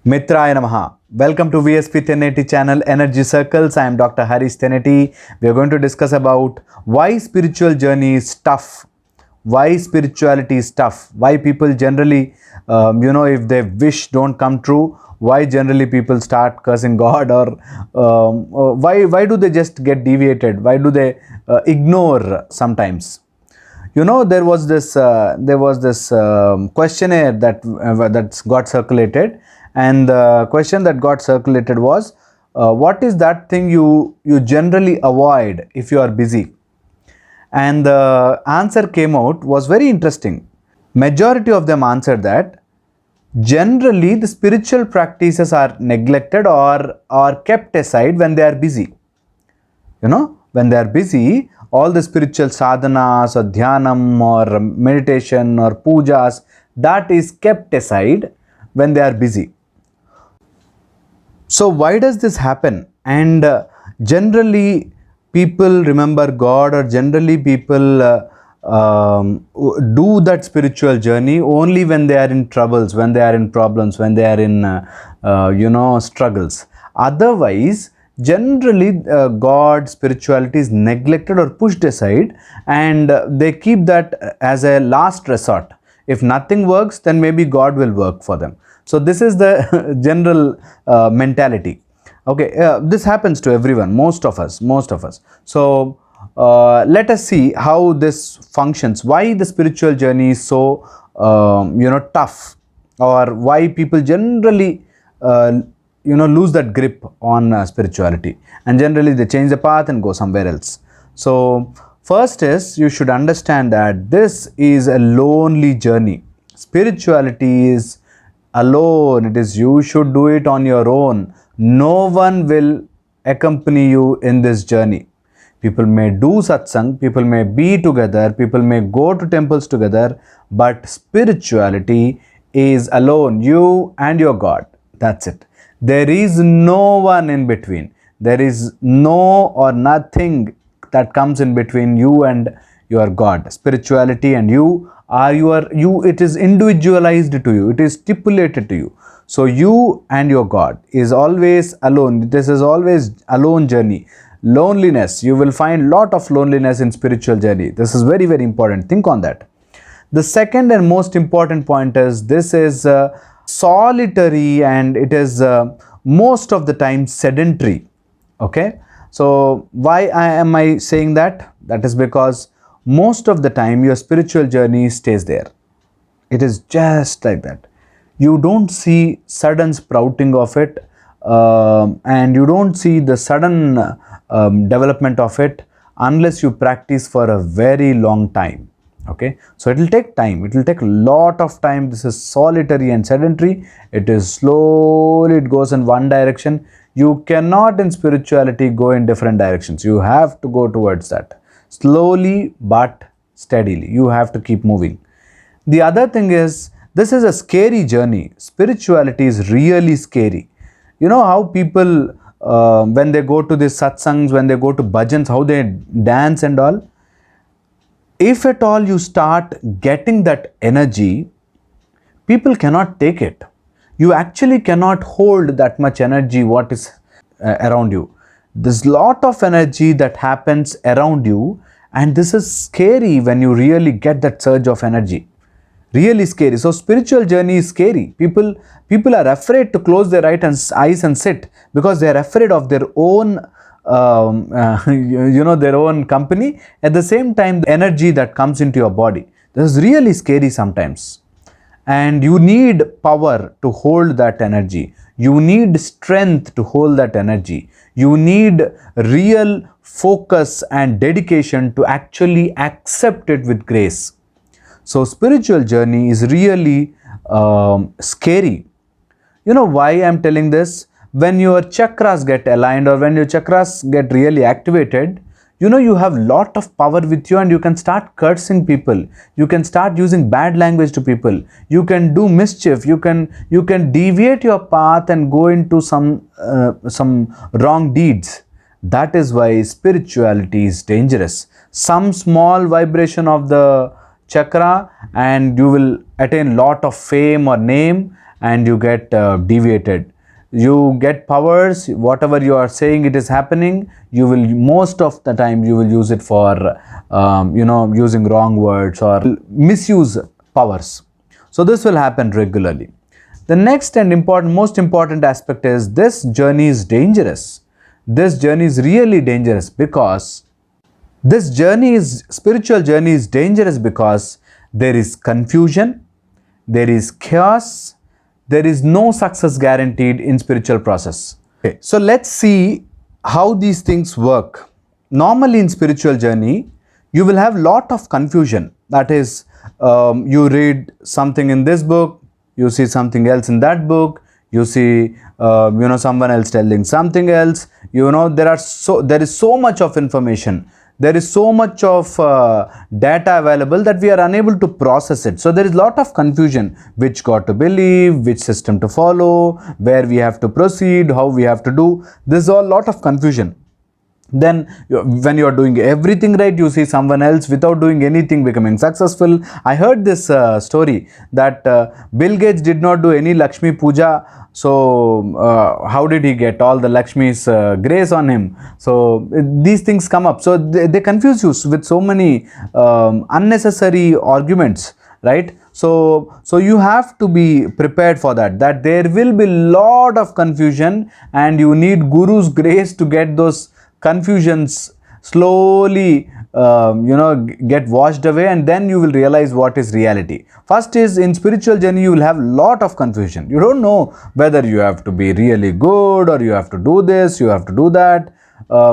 Mitraya Namaha. Welcome to VSP 1080 channel Energy Circles. I am Dr. Harish Teneti. We are going to discuss about why spiritual journey is tough. Why spirituality is tough. Why people generally, if they wish don't come true, why generally people start cursing God, or why do they just get deviated? Why do they ignore sometimes? There was this questionnaire that got circulated, and the question that got circulated was, what is that thing you generally avoid if you are busy? And the answer came out was very interesting. Majority of them answered that generally the spiritual practices are neglected or kept aside when they are busy. When they are busy, all the spiritual sadhanas or dhyanam or meditation or pujas, that is kept aside when they are busy. So why does this happen? And generally people remember God, or generally people do that spiritual journey only when they are in troubles, when they are in problems, when they are in struggles. Otherwise, generally God, spirituality is neglected or pushed aside, and they keep that as a last resort. If nothing works, then maybe God will work for them. So this is the general mentality. Okay, this happens to everyone, most of us. So let us see how this functions. Why the spiritual journey is so tough, or why people generally lose that grip on spirituality, and generally they change the path and go somewhere else. So first is, you should understand that this is a lonely journey. Spirituality is alone. It is, you should do it on your own. No one will accompany you in this journey. People may do satsang, people may be together, people may go to temples together, but spirituality is alone, you and your God. That's it. There is no one in between. There is no or nothing that comes in between you and your God. Spirituality and you are you. It is individualized to you. It is stipulated to you. So you and your God is always alone. This is always alone journey. Loneliness. You will find lot of loneliness in spiritual journey. This is very, very important. Think on that. The second and most important point is, this is solitary, and it is most of the time sedentary. Okay, so why am I saying that? That is because most of the time your spiritual journey stays there. It is just like that. You don't see sudden sprouting of it, and you don't see the sudden development of it unless you practice for a very long time. Okay, so it will take time. It will take a lot of time. This is solitary and sedentary. It is slowly, it goes in one direction. You cannot in spirituality go in different directions. You have to go towards that slowly but steadily. You have to keep moving. The other thing is, this is a scary journey. Spirituality is really scary. You know how people when they go to these satsangs, when they go to bhajans, how they dance and all. If at all you start getting that energy, people cannot take it. You actually cannot hold that much energy what is around you. There's lot of energy that happens around you, and this is scary when you really get that surge of energy. Really scary. So spiritual journey is scary. People are afraid to close their eyes and sit, because they are afraid of their own their own company. At the same time, the energy that comes into your body, this is really scary sometimes, and you need power to hold that energy. You need strength to hold that energy. You need real focus and dedication to actually accept it with grace. So spiritual journey is really scary. You know why I'm telling this? When your chakras get aligned, or when your chakras get really activated, you have lot of power with you, and you can start cursing people. You can start using bad language to people. You can do mischief. You can deviate your path and go into some wrong deeds. That is why spirituality is dangerous. Some small vibration of the chakra and you will attain lot of fame or name, and you get deviated. You get powers, whatever you are saying it is happening, you will most of the time you will use it for using wrong words or misuse powers. So this will happen regularly. The next and most important aspect is this journey is dangerous. This journey is really dangerous because spiritual journey is dangerous because there is confusion, there is chaos, there is no success guaranteed in spiritual process. Okay, so let's see how these things work. Normally in spiritual journey, you will have lot of confusion. That is, you read something in this book, you see something else in that book, you see someone else telling something else. There is so much of information. There is so much of data available that we are unable to process it. So there is a lot of confusion, which God to believe, which system to follow, where we have to proceed, how we have to do. This is all lot of confusion. Then when you are doing everything right, you see someone else without doing anything becoming successful. I heard this story that Bill Gates did not do any Lakshmi Puja. So how did he get all the Lakshmi's grace on him? So these things come up. So they confuse you with so many unnecessary arguments, right? So you have to be prepared for that there will be lot of confusion, and you need Guru's grace to get those confusions slowly get washed away, and then you will realize what is reality. First is, in spiritual journey you will have lot of confusion. You don't know whether you have to be really good or you have to do this, you have to do that.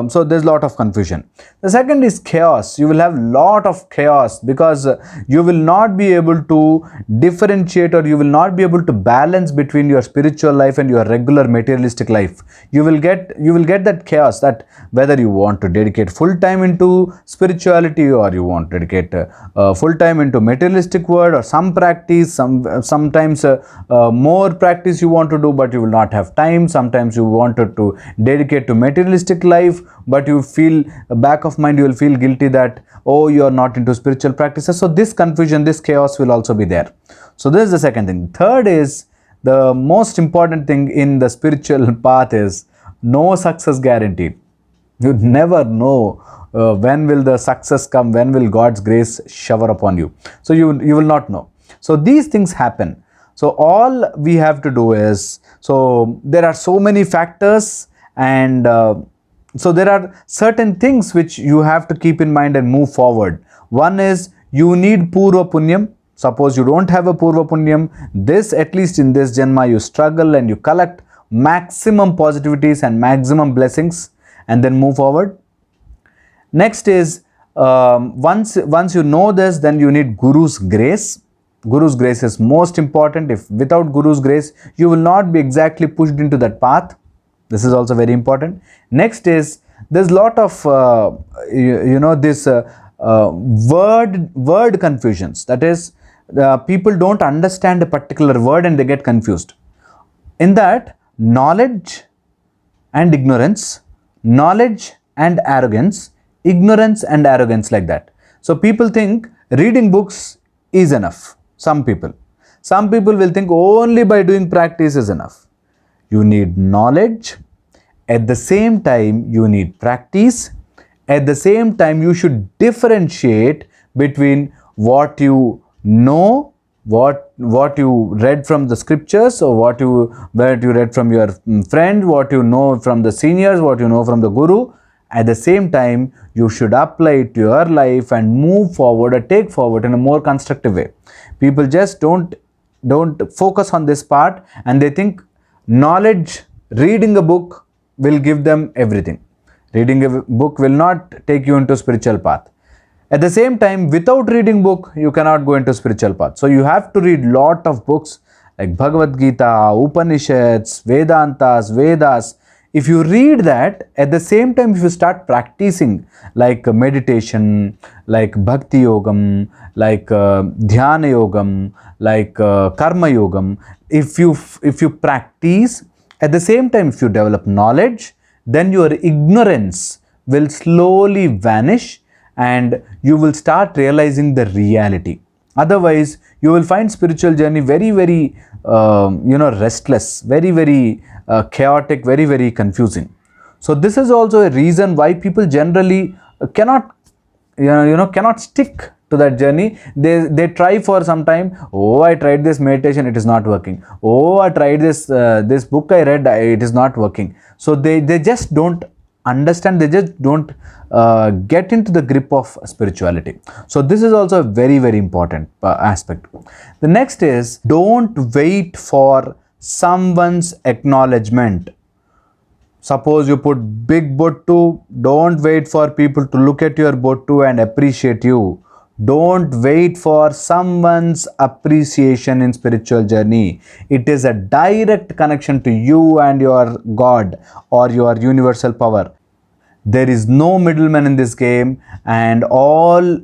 So there's a lot of confusion. The second is chaos. You will have lot of chaos because you will not be able to differentiate, or you will not be able to balance between your spiritual life and your regular materialistic life. You will get that chaos, that whether you want to dedicate full time into spirituality or you want to dedicate full time into materialistic world, or some practice, sometimes more practice you want to do but you will not have time. Sometimes you wanted to dedicate to materialistic life, but you feel, back of mind you will feel guilty that, oh, you are not into spiritual practices. So this confusion, this chaos will also be there. So this is the second thing. Third is, the most important thing in the spiritual path is no success guaranteed. You never know when will the success come, when will God's grace shower upon you. So you will not know. So these things happen. So all we have to do is, so there are so many factors, and so there are certain things which you have to keep in mind and move forward. One is, you need Purva Punyam. Suppose you don't have a Purva Punyam, this, at least in this Janma, you struggle and you collect maximum positivities and maximum blessings, and then move forward. Next is, once you know this, then you need Guru's grace. Guru's grace is most important. If without Guru's grace, you will not be exactly pushed into that path. This is also very important. Next is, there's a lot of word confusions. That is, people don't understand a particular word and they get confused. In that, knowledge and ignorance, knowledge and arrogance, ignorance and arrogance, like that. So people think reading books is enough. Some people will think only by doing practice is enough. You need knowledge, at the same time you need practice, at the same time you should differentiate between what you know, what you read from the scriptures, or what you read from your friend, what you know from the seniors, what you know from the Guru. At the same time, you should apply it to your life and move forward or take forward in a more constructive way. People just don't focus on this part, and they think knowledge, reading a book will give them everything. Reading a book will not take you into spiritual path. At the same time, without reading book, you cannot go into spiritual path. So you have to read lot of books like Bhagavad Gita, Upanishads, Vedantas, Vedas. If you read that, at the same time, if you start practicing like meditation, like Bhakti Yogam, like Dhyana Yogam, like Karma Yogam, if you practice, at the same time, if you develop knowledge, then your ignorance will slowly vanish and you will start realizing the reality. Otherwise, you will find spiritual journey very, very, restless, very, very chaotic, very, very confusing. So this is also a reason why people generally cannot, cannot stick to that journey. They try for some time. Oh, I tried this meditation, it is not working. Oh, I tried this book I read, it is not working. So they just don't understand, they just don't get into the grip of spirituality. So this is also a very, very important aspect. The next is, don't wait for someone's acknowledgement. Suppose you put big Bottu, don't wait for people to look at your Bottu and appreciate you. Don't wait for someone's appreciation in spiritual journey. It is a direct connection to you and your God or your universal power. There is no middleman in this game, and all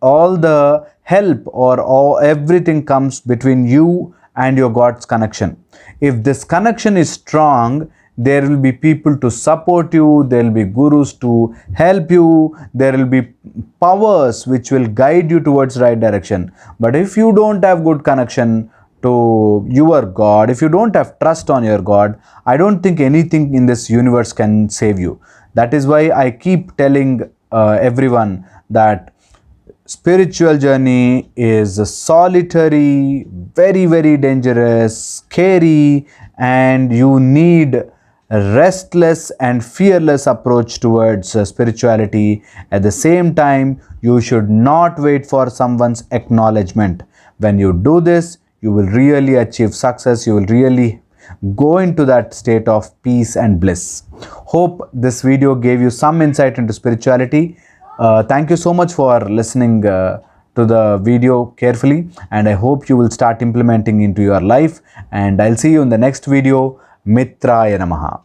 the help or everything comes between you and your God's connection. If this connection is strong, there will be people to support you, there will be gurus to help you, there will be powers which will guide you towards right direction. But if you don't have good connection to your God, if you don't have trust on your God, I don't think anything in this universe can save you. That is why I keep telling everyone that spiritual journey is solitary, very, very dangerous, scary, and you need a restless and fearless approach towards spirituality. At the same time, you should not wait for someone's acknowledgement. When you do this, you will really achieve success. You will really go into that state of peace and bliss. Hope this video gave you some insight into spirituality. Thank you so much for listening to the video carefully, and I hope you will start implementing into your life, and I'll see you in the next video. Mitraya Namaha.